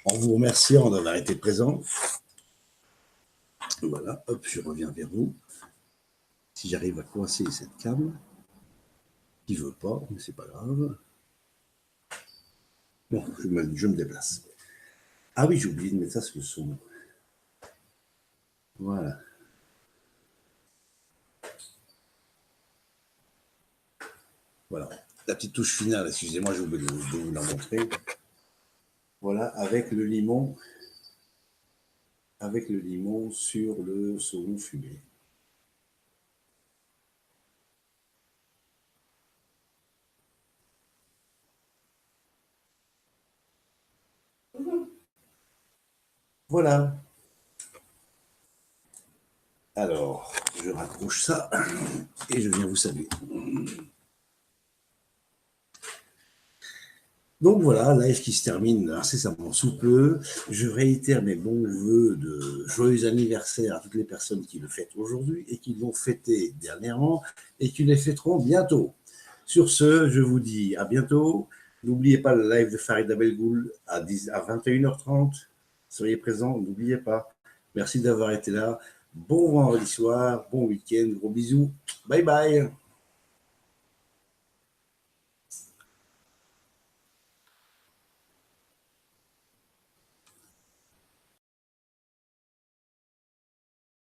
en vous remerciant d'avoir été présent. Voilà, hop, je reviens vers vous. Si j'arrive à coincer cette cam, qui veut pas, mais c'est pas grave. Bon, je me déplace. Ah oui, j'ai oublié de mettre ça sur le son. Voilà. Voilà. La petite touche finale, excusez-moi, j'ai oublié de vous la montrer. Voilà, avec le limon sur le saumon fumé. Voilà. Alors, je raccroche ça et je viens vous saluer. Donc voilà, live qui se termine incessamment sous peu. Je réitère mes bons voeux de joyeux anniversaire à toutes les personnes qui le fêtent aujourd'hui et qui l'ont fêté dernièrement et qui les fêteront bientôt. Sur ce, je vous dis à bientôt. N'oubliez pas le live de Farid Abelgoul à 21h30. Soyez présents, n'oubliez pas. Merci d'avoir été là. Bon vendredi soir, bon week-end, gros bisous. Bye bye.